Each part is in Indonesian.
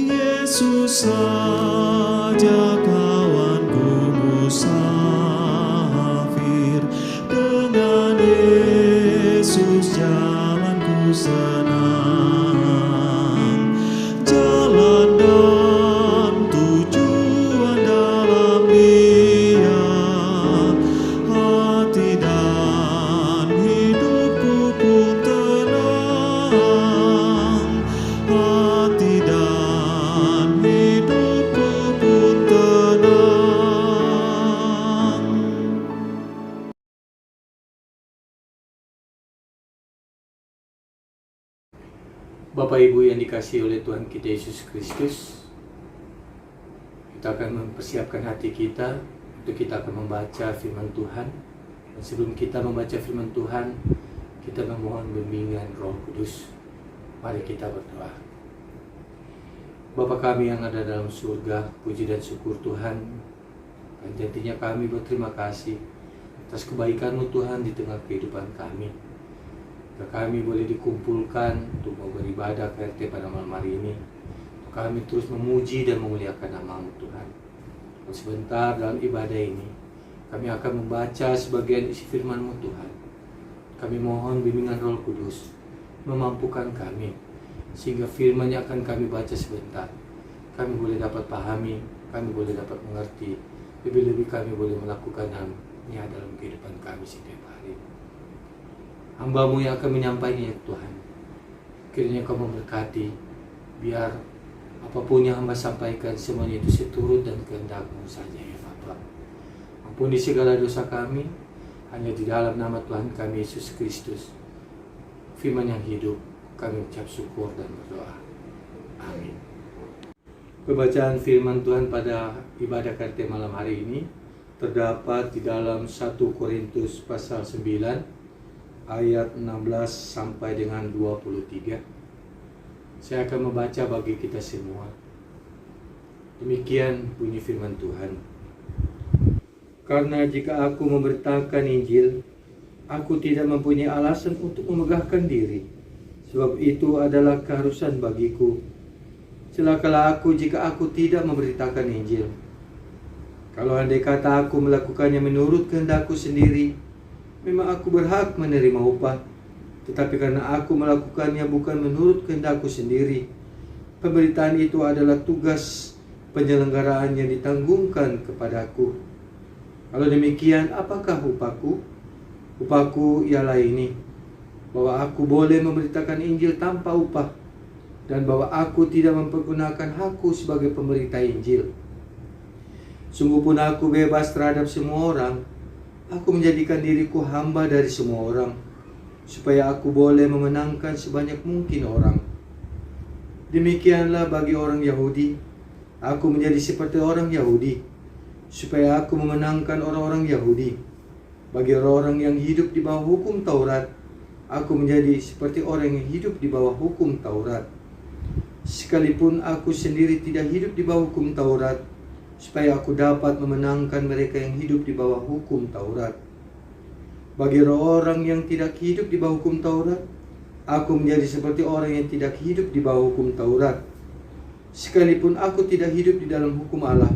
Yesus saja kawanku musafir, dengan Yesus jalanku senang, jalan dan tujuan dalam Dia, hati dan hidupku pun tenang, hati dan hidupku pun tenang. Bapak Ibu yang dikasihi oleh Tuhan kita Yesus Kristus, kita akan mempersiapkan hati kita untuk kita akan membaca firman Tuhan. Dan sebelum kita membaca firman Tuhan, kita memohon bimbingan Roh Kudus. Mari kita berdoa. Bapa kami yang ada dalam surga, puji dan syukur Tuhan. Dan tentunya kami berterima kasih atas kebaikan-Mu Tuhan di tengah kehidupan kami. Kami boleh dikumpulkan untuk mau beribadah ke RT pada malam hari ini. Kami terus memuji dan memuliakan nama-Mu Tuhan. Dan sebentar dalam ibadah ini, kami akan membaca sebagian isi firman-Mu Tuhan. Kami mohon bimbingan Roh Kudus memampukan kami, sehingga firman yang akan kami baca sebentar, kami boleh dapat pahami, kami boleh dapat mengerti, lebih-lebih kami boleh melakukan hal-Nya dalam kehidupan kami setiap hari. Hamba-Mu yang akan menyampaikannya Tuhan, kiranya Kau memberkati, biar apapun yang hamba sampaikan semuanya itu seturut dan kehendak-Mu saja ya Bapa. Ampuni segala dosa kami, hanya di dalam nama Tuhan kami Yesus Kristus, firman yang hidup, kami ucap syukur dan berdoa. Amin. Pembacaan firman Tuhan pada ibadah KRT malam hari ini terdapat di dalam 1 Korintus pasal 9 ayat 16 sampai dengan 23. Saya akan membaca bagi kita semua. Demikian bunyi firman Tuhan. Karena jika aku memberitakan Injil, aku tidak mempunyai alasan untuk memegahkan diri, sebab itu adalah keharusan bagiku. Celakalah aku jika aku tidak memberitakan Injil. Kalau andai kata aku melakukannya menurut kehendakku sendiri, memang aku berhak menerima upah. Tetapi karena aku melakukannya bukan menurut kehendakku sendiri, pemberitaan itu adalah tugas penyelenggaraan yang ditanggungkan kepadaku. Kalau demikian, apakah upahku? Upahku ialah ini, bahwa aku boleh memberitakan Injil tanpa upah, dan bahwa aku tidak mempergunakan hakku sebagai pemberita Injil. Sungguh pun aku bebas terhadap semua orang. Aku menjadikan diriku hamba dari semua orang, supaya aku boleh memenangkan sebanyak mungkin orang. Demikianlah bagi orang Yahudi, aku menjadi seperti orang Yahudi, supaya aku memenangkan orang-orang Yahudi. Bagi orang-orang yang hidup di bawah hukum Taurat, aku menjadi seperti orang yang hidup di bawah hukum Taurat. Sekalipun aku sendiri tidak hidup di bawah hukum Taurat, supaya aku dapat memenangkan mereka yang hidup di bawah hukum Taurat. Bagi orang yang tidak hidup di bawah hukum Taurat, aku menjadi seperti orang yang tidak hidup di bawah hukum Taurat. Sekalipun aku tidak hidup di dalam hukum Allah,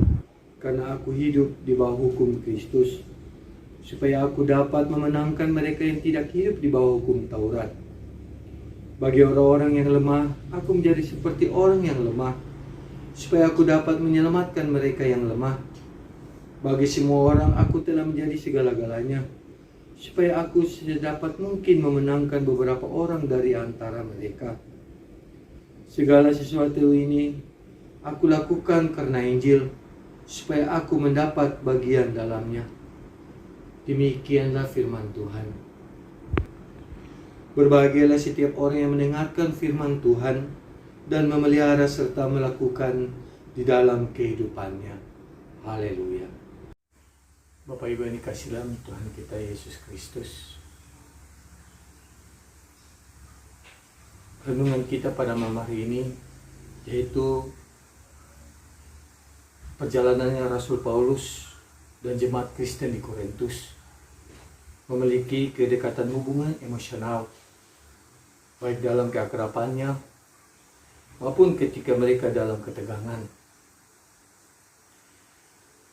karena aku hidup di bawah hukum Kristus, supaya aku dapat memenangkan mereka yang tidak hidup di bawah hukum Taurat. Bagi orang-orang yang lemah, aku menjadi seperti orang yang lemah, supaya aku dapat menyelamatkan mereka yang lemah. Bagi semua orang, aku telah menjadi segala-galanya, supaya aku sedapat mungkin memenangkan beberapa orang dari antara mereka. Segala sesuatu ini aku lakukan karena Injil, supaya aku mendapat bagian dalamnya. Demikianlah firman Tuhan. Berbahagialah setiap orang yang mendengarkan firman Tuhan dan memelihara serta melakukan di dalam kehidupannya. Haleluya. Bapak Ibu yang dikasihi dalam Tuhan kita Yesus Kristus, renungan kita pada malam hari ini yaitu perjalanannya Rasul Paulus dan jemaat Kristen di Korintus memiliki kedekatan hubungan emosional, baik dalam keakrabannya maupun ketika mereka dalam ketegangan.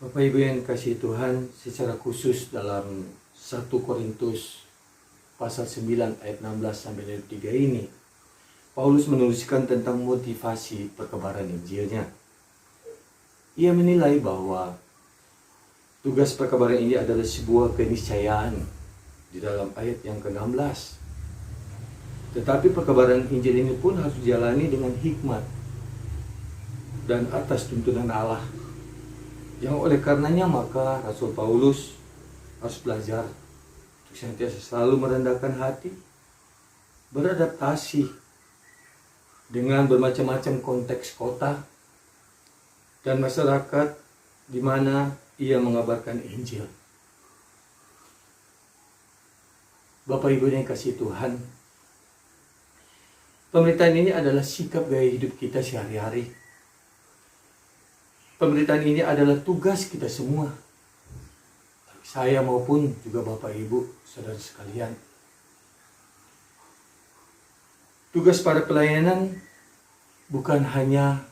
Bapak Ibu yang dikasihi Tuhan, secara khusus dalam 1 Korintus pasal 9 ayat 16 sampai 3 ini, Paulus menuliskan tentang motivasi perkabaran Injilnya. Ia menilai bahwa tugas perkabaran ini adalah sebuah keniscayaan di dalam ayat yang ke-16. Tetapi perkabaran Injil ini pun harus dijalani dengan hikmat dan atas tuntunan Allah. Yang oleh karenanya maka Rasul Paulus harus belajar untuk senantiasa selalu merendahkan hati, beradaptasi dengan bermacam-macam konteks kota dan masyarakat di mana ia mengabarkan Injil. Bapak Ibu yang kasih Tuhan, pemberitaan ini adalah sikap gaya hidup kita sehari-hari. Pemberitaan ini adalah tugas kita semua, saya maupun juga Bapak Ibu, saudara sekalian. Tugas para pelayanan bukan hanya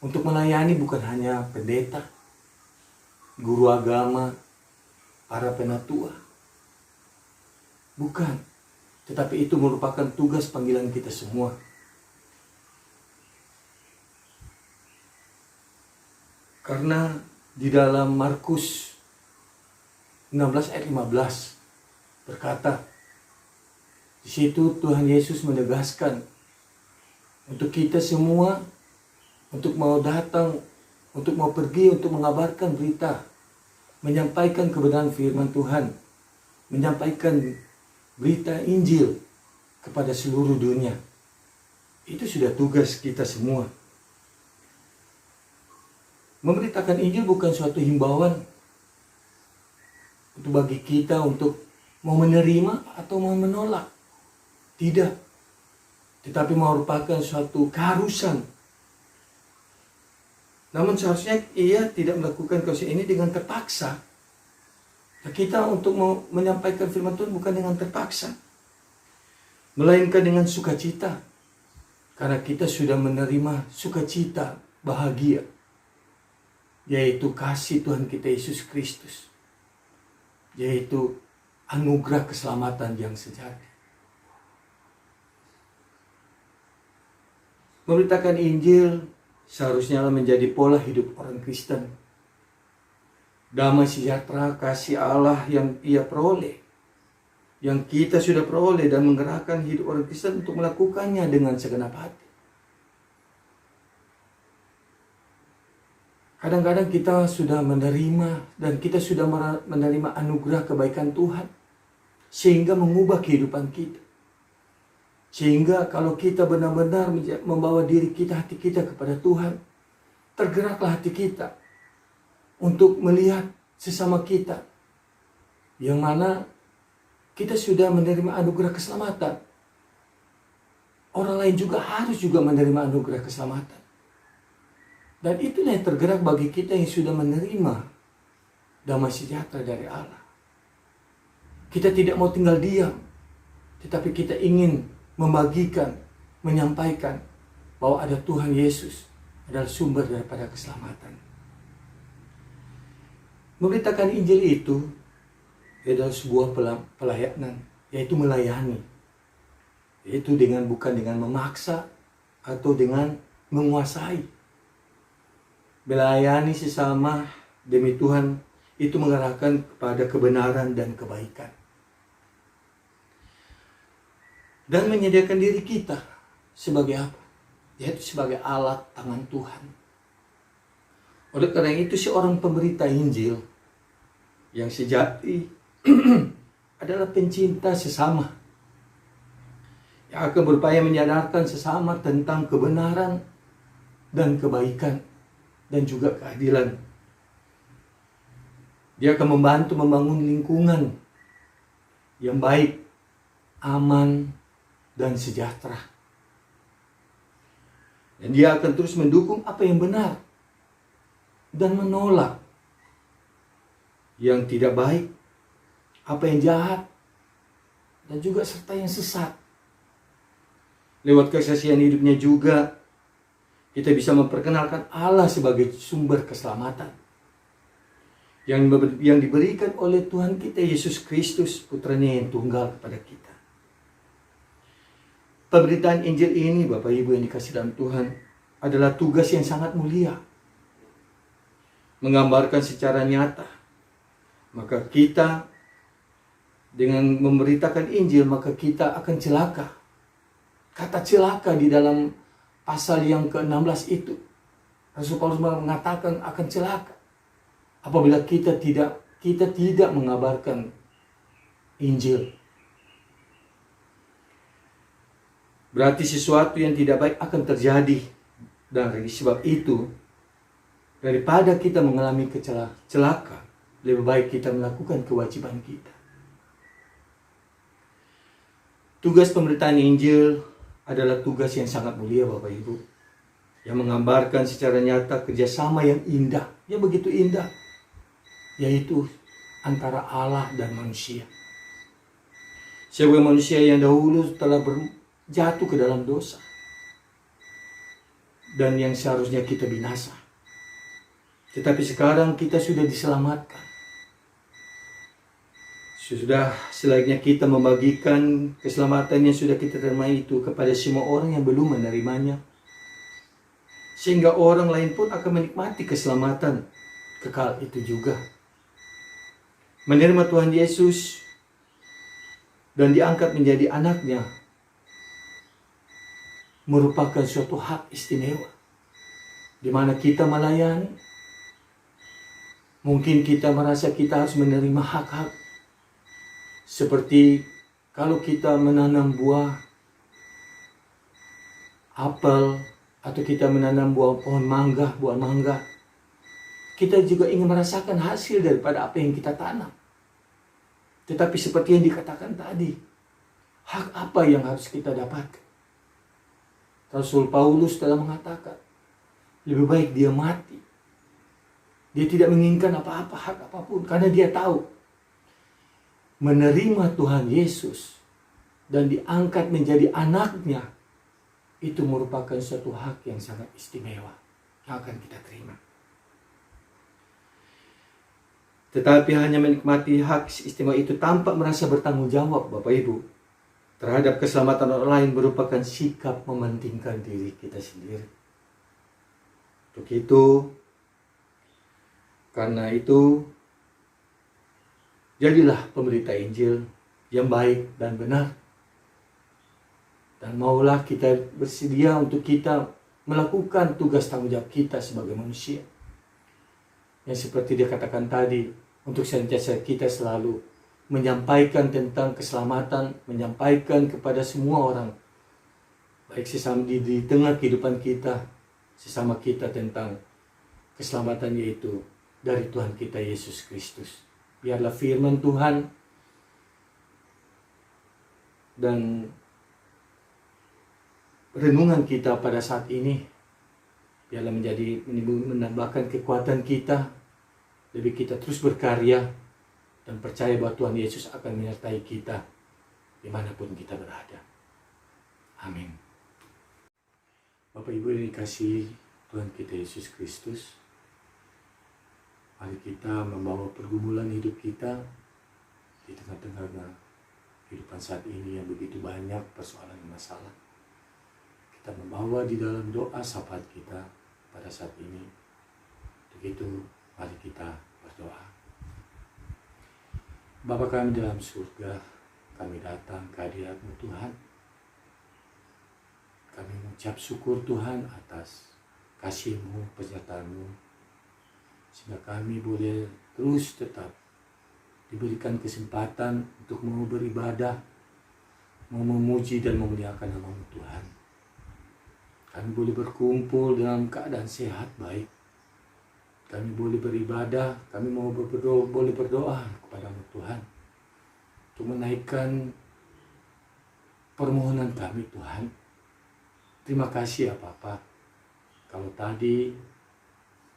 untuk melayani, bukan hanya pendeta, guru agama, para penatua. Bukan, tetapi itu merupakan tugas panggilan kita semua. Karena di dalam Markus 16 ayat 15 berkata, di situ Tuhan Yesus menegaskan untuk kita semua untuk mau datang, untuk mau pergi, untuk mengabarkan berita, menyampaikan kebenaran firman Tuhan, menyampaikan berita Injil kepada seluruh dunia. Itu sudah tugas kita semua. Memberitakan Injil bukan suatu himbauan untuk bagi kita untuk mau menerima atau mau menolak. Tidak. Tetapi merupakan suatu keharusan. Namun seharusnya ia tidak melakukan keharusan ini dengan terpaksa. Nah, kita untuk menyampaikan firman Tuhan bukan dengan terpaksa, melainkan dengan sukacita. Karena kita sudah menerima sukacita, bahagia, yaitu kasih Tuhan kita Yesus Kristus, yaitu anugerah keselamatan yang sejati. Memberitakan Injil seharusnya menjadi pola hidup orang Kristen. Damai sejahtera kasih Allah yang ia peroleh, yang kita sudah peroleh, dan menggerakkan hidup orang Kristen untuk melakukannya dengan segenap hati. Kadang-kadang kita sudah menerima dan kita sudah menerima anugerah kebaikan Tuhan, sehingga mengubah kehidupan kita. Sehingga kalau kita benar-benar membawa diri kita, hati kita kepada Tuhan, tergeraklah hati kita untuk melihat sesama kita, yang mana kita sudah menerima anugerah keselamatan. Orang lain juga harus juga menerima anugerah keselamatan. Dan itulah yang tergerak bagi kita yang sudah menerima damai sejahtera dari Allah. Kita tidak mau tinggal diam, tetapi kita ingin membagikan, menyampaikan bahwa ada Tuhan Yesus adalah sumber daripada keselamatan. Memberitakan Injil itu adalah sebuah pelayanan, yaitu melayani. Yaitu bukan dengan memaksa atau dengan menguasai. Melayani sesama demi Tuhan itu mengarahkan kepada kebenaran dan kebaikan. Dan menyediakan diri kita sebagai apa? Yaitu sebagai alat tangan Tuhan. Oleh karena itu seorang pemberita Injil yang sejati adalah pencinta sesama, yang akan berupaya menyadarkan sesama tentang kebenaran dan kebaikan dan juga keadilan. Dia akan membantu membangun lingkungan yang baik, aman, dan sejahtera. Dan dia akan terus mendukung apa yang benar dan menolak yang tidak baik, apa yang jahat, dan juga serta yang sesat. Lewat kesaksian hidupnya juga kita bisa memperkenalkan Allah sebagai sumber keselamatan yang diberikan oleh Tuhan kita Yesus Kristus, putranya yang tunggal kepada kita. Pemberitaan Injil ini, Bapak Ibu yang dikasihi dalam Tuhan, adalah tugas yang sangat mulia. Menggambarkan secara nyata. Maka kita dengan memberitakan Injil, maka kita akan celaka. Kata celaka di dalam pasal yang ke-16 itu, Rasul Paulus mengatakan akan celaka apabila kita tidak mengabarkan Injil. Berarti sesuatu yang tidak baik akan terjadi. Dan dari sebab itu, daripada kita mengalami celaka, lebih baik kita melakukan kewajiban kita. Tugas pemberitaan Injil adalah tugas yang sangat mulia, Bapak Ibu, yang menggambarkan secara nyata kerjasama yang indah, yang begitu indah, yaitu antara Allah dan manusia. Sebagai manusia yang dahulu telah jatuh ke dalam dosa, dan yang seharusnya kita binasa. Tetapi sekarang kita sudah diselamatkan. Sudah selayaknya kita membagikan keselamatan yang sudah kita terima itu kepada semua orang yang belum menerimanya. Sehingga orang lain pun akan menikmati keselamatan kekal itu juga. Menerima Tuhan Yesus dan diangkat menjadi anaknya merupakan suatu hak istimewa, di mana kita melayani. Mungkin kita merasa kita harus menerima hak-hak, seperti kalau kita menanam buah apel atau kita menanam buah mangga, kita juga ingin merasakan hasil daripada apa yang kita tanam. Tetapi seperti yang dikatakan tadi, hak apa yang harus kita dapatkan? Rasul Paulus telah mengatakan, lebih baik dia mati. Dia tidak menginginkan apa-apa, hak apapun, karena dia tahu menerima Tuhan Yesus dan diangkat menjadi anaknya, itu merupakan suatu hak yang sangat istimewa yang akan kita terima. Tetapi hanya menikmati hak istimewa itu tanpa merasa bertanggung jawab, Bapak Ibu, terhadap keselamatan orang lain merupakan sikap mementingkan diri kita sendiri. Karena itu, jadilah pemberita Injil yang baik dan benar. Dan maulah kita bersedia untuk kita melakukan tugas tanggung jawab kita sebagai manusia. Yang seperti dia katakan tadi, untuk senantiasa kita selalu menyampaikan tentang keselamatan, menyampaikan kepada semua orang, baik sesama di tengah kehidupan kita, sesama kita tentang keselamatan, yaitu dari Tuhan kita Yesus Kristus. Biarlah firman Tuhan dan renungan kita pada saat ini, biarlah menambahkan kekuatan kita, lebih kita terus berkarya, dan percaya bahwa Tuhan Yesus akan menyertai kita dimanapun kita berada. Amin. Bapak Ibu yang dikasihi Tuhan kita Yesus Kristus, Mari kita membawa pergumulan hidup kita di tengah-tengah kehidupan saat ini yang begitu banyak persoalan dan masalah. Kita membawa di dalam doa syafaat kita pada saat ini. Untuk itu, mari kita berdoa. Bapa kami dalam surga, kami datang ke hadirat-Mu Tuhan. Kami mengucap syukur Tuhan atas kasih-Mu, penyertaan-Mu, sehingga kami boleh terus tetap diberikan kesempatan untuk mau beribadah, mau memuji dan memuliakan nama-Mu Tuhan. Kami boleh berkumpul dalam keadaan sehat baik. Kami boleh beribadah, kami mau boleh berdoa kepada-Mu Tuhan, untuk menaikkan permohonan kami Tuhan. Terima kasih ya Bapa. Kalau tadi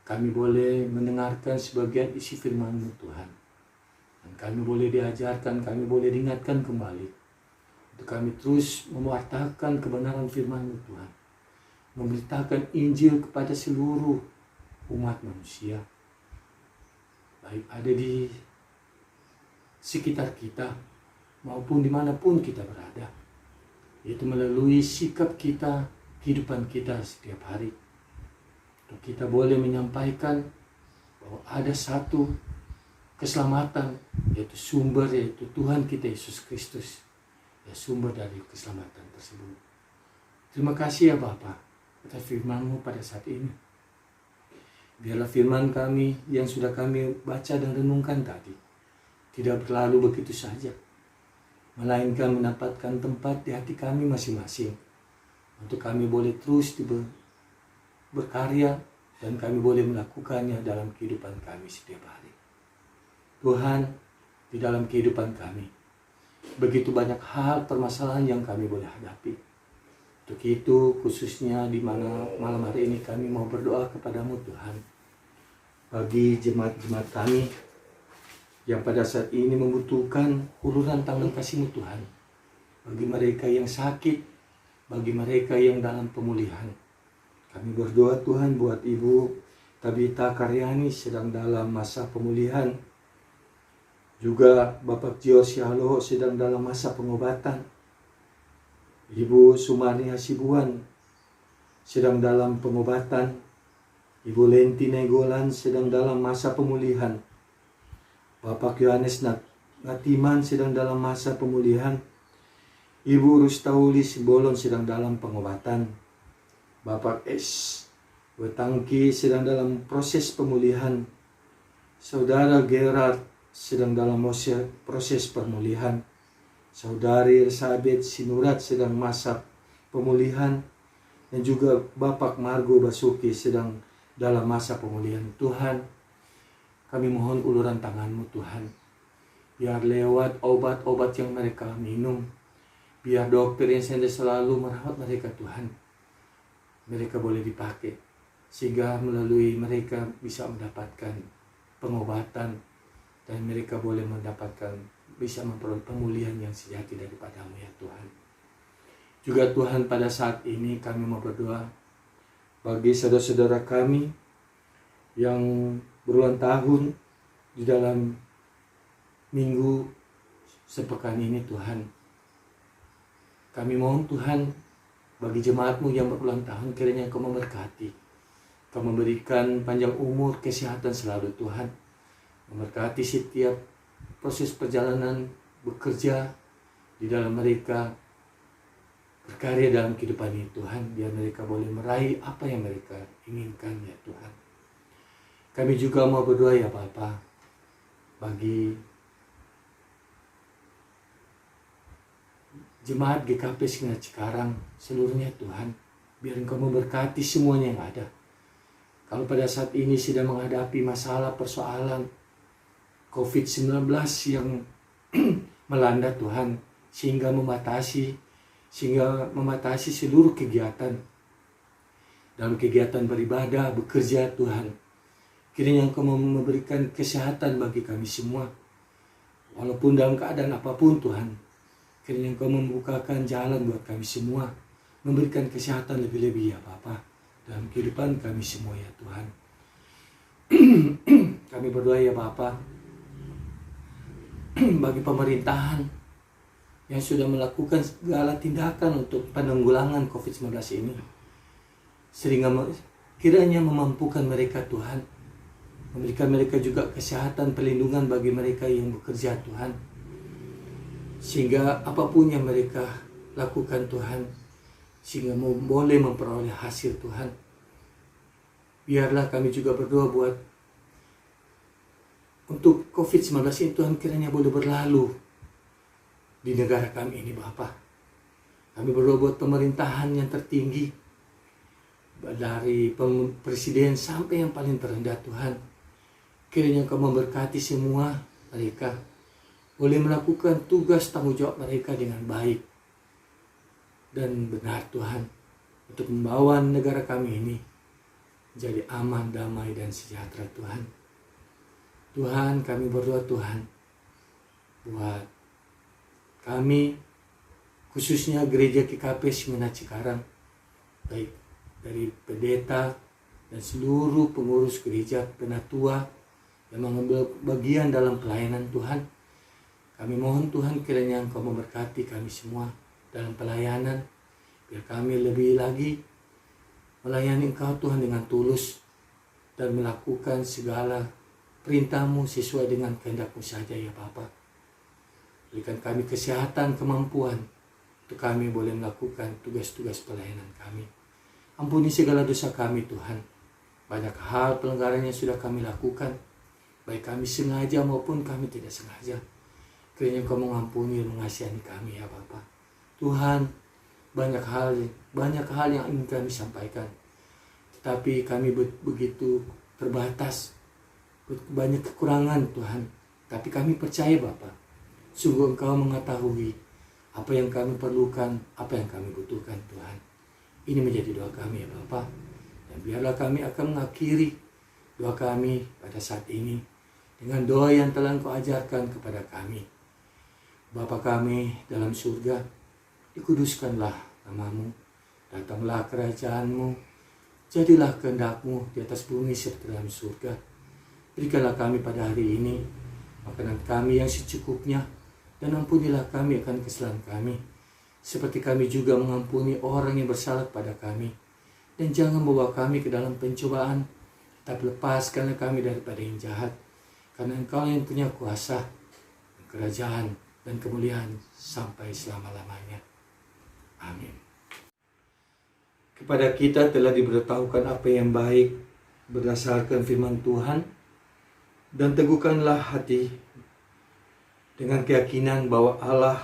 kami boleh mendengarkan sebagian isi firman-Mu Tuhan, dan kami boleh diajarkan, kami boleh diingatkan kembali, untuk kami terus mewartakan kebenaran firman-Mu Tuhan, memberitakan Injil kepada seluruh umat manusia, baik ada di sekitar kita maupun dimanapun kita berada, yaitu melalui sikap kita, kehidupan kita setiap hari. Untuk kita boleh menyampaikan bahwa ada satu keselamatan, yaitu sumber, yaitu Tuhan kita Yesus Kristus, ya sumber dari keselamatan tersebut. Terima kasih ya Bapa atas firman-Mu pada saat ini. Biarlah firman kami yang sudah kami baca dan renungkan tadi tidak berlalu begitu saja, melainkan mendapatkan tempat di hati kami masing-masing, untuk kami boleh terus berkarya dan kami boleh melakukannya dalam kehidupan kami setiap hari. Tuhan, di dalam kehidupan kami begitu banyak hal permasalahan yang kami boleh hadapi. Untuk itu khususnya di mana malam hari ini kami mau berdoa kepada-Mu Tuhan, bagi jemaat-jemaat kami yang pada saat ini membutuhkan uluran tangan kasih-Mu Tuhan, bagi mereka yang sakit, bagi mereka yang dalam pemulihan. Kami berdoa Tuhan buat Ibu Tabita Karyani sedang dalam masa pemulihan, juga Bapak Gio Sialo sedang dalam masa pengobatan, Ibu Sumarni Hasibuan sedang dalam pengobatan, Ibu Lenti Negolan sedang dalam masa pemulihan, Bapak Yohanes Ngatiman sedang dalam masa pemulihan, Ibu Rustauli Simbolon sedang dalam pengobatan, Bapak S. Wetangki sedang dalam proses pemulihan, Saudara Gerard sedang dalam proses pemulihan, Saudari Elizabeth Sinurat sedang masa pemulihan, dan juga Bapak Margo Basuki sedang dalam masa pemulihan. Tuhan, kami mohon uluran tangan-Mu Tuhan, biar lewat obat-obat yang mereka minum, biar dokter yang selalu merawat mereka Tuhan, mereka boleh dipakai, sehingga melalui mereka bisa mendapatkan pengobatan, dan mereka boleh bisa memperoleh pemulihan yang sejati daripada-Mu ya Tuhan. Juga Tuhan, pada saat ini kami mau berdoa bagi saudara-saudara kami yang berulang tahun di dalam minggu sepekan ini Tuhan. Kami mohon Tuhan, bagi jemaat-Mu yang berulang tahun, kiranya Engkau memberkati, Engkau memberikan panjang umur, kesehatan selalu Tuhan, memberkati setiap proses perjalanan bekerja di dalam mereka, berkarya dalam kehidupan ini Tuhan, biar mereka boleh meraih apa yang mereka inginkan ya Tuhan. Kami juga mau berdoa ya Bapa, bagi jemaat GKP Sinar Cikarang seluruhnya Tuhan, biar Engkau memberkati semuanya yang ada. Kalau pada saat ini sedang menghadapi masalah persoalan COVID-19 yang melanda Tuhan, sehingga membatasi seluruh kegiatan dalam kegiatan beribadah, bekerja Tuhan. Kiranya Engkau memberikan kesehatan bagi kami semua, walaupun dalam keadaan apapun Tuhan. Kiranya Engkau membukakan jalan buat kami semua, memberikan kesehatan lebih-lebih ya Bapa dalam kehidupan kami semua ya Tuhan. Kami berdoa ya Bapa, bagi pemerintahan yang sudah melakukan segala tindakan untuk penanggulangan COVID-19 ini, sehingga kiranya memampukan mereka Tuhan, memberikan mereka juga kesehatan, perlindungan bagi mereka yang bekerja Tuhan, sehingga apapun yang mereka lakukan Tuhan, sehingga boleh memperoleh hasil Tuhan. Biarlah kami juga berdoa buat untuk COVID-19 ini Tuhan, kiranya boleh berlalu di negara kami ini Bapa. Kami berdoa buat pemerintahan yang tertinggi, dari presiden sampai yang paling terendah Tuhan. Kiranya Kau memberkati semua mereka, boleh melakukan tugas tanggung jawab mereka dengan baik dan benar Tuhan, untuk membawa negara kami ini jadi aman, damai, dan sejahtera Tuhan. Tuhan, kami berdoa Tuhan buat kami, khususnya gereja GKP Smyrna Cikarang, baik dari pendeta dan seluruh pengurus gereja, penatua yang mengambil bagian dalam pelayanan Tuhan. Kami mohon Tuhan, kiranya Engkau memberkati kami semua dalam pelayanan, biar kami lebih lagi melayani Engkau Tuhan dengan tulus dan melakukan segala perintah-Mu sesuai dengan kehendak-Mu saja ya Bapa. Berikan kami kesehatan, kemampuan untuk kami boleh melakukan tugas-tugas pelayanan kami. Ampuni segala dosa kami Tuhan. Banyak hal pelanggaran yang sudah kami lakukan, baik kami sengaja maupun kami tidak sengaja. Kiranya Kau mengampuni dan mengasihani kami ya Bapa. Tuhan, banyak hal yang ingin kami sampaikan, tetapi kami begitu terbatas, banyak kekurangan Tuhan. Tapi kami percaya Bapa, sungguh Engkau mengetahui apa yang kami perlukan, apa yang kami butuhkan Tuhan. Ini menjadi doa kami ya Bapa. Dan biarlah kami akan mengakhiri doa kami pada saat ini dengan doa yang telah Engkau ajarkan kepada kami. Bapa kami dalam surga, dikuduskanlah nama-Mu, datanglah kerajaan-Mu, jadilah kehendak-Mu di atas bumi seperti dalam surga. Berikanlah kami pada hari ini makanan kami yang secukupnya, dan ampunilah kami akan kesalahan kami, seperti kami juga mengampuni orang yang bersalah pada kami. Dan jangan bawa kami ke dalam pencobaan, tapi lepaskanlah kami daripada yang jahat, karena Engkau yang punya kuasa, kerajaan, dan kemuliaan sampai selama-lamanya. Amin. Kepada kita telah diberitahukan apa yang baik berdasarkan firman Tuhan, dan teguhkanlah hati dengan keyakinan bahwa Allah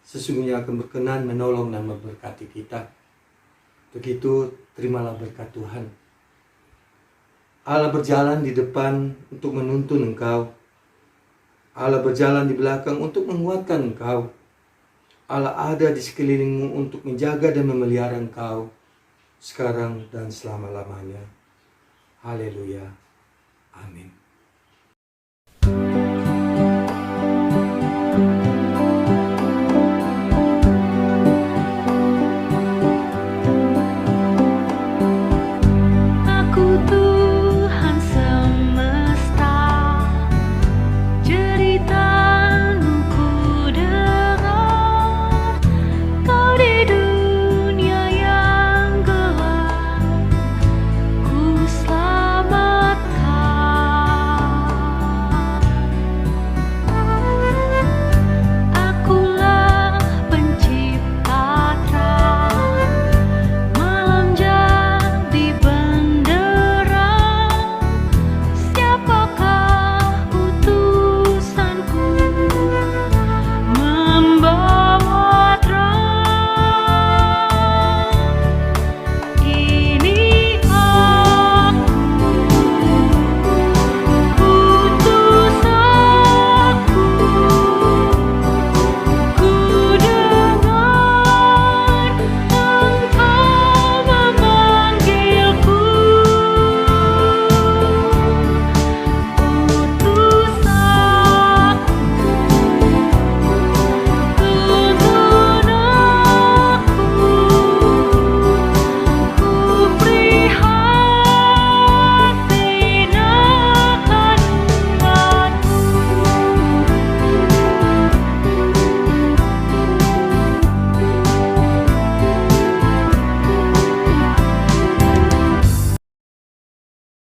sesungguhnya akan berkenan menolong dan memberkati kita. Begitu, terimalah berkat Tuhan. Allah berjalan di depan untuk menuntun engkau. Allah berjalan di belakang untuk menguatkan engkau. Allah ada di sekelilingmu untuk menjaga dan memelihara engkau sekarang dan selama-lamanya. Haleluya. Amin.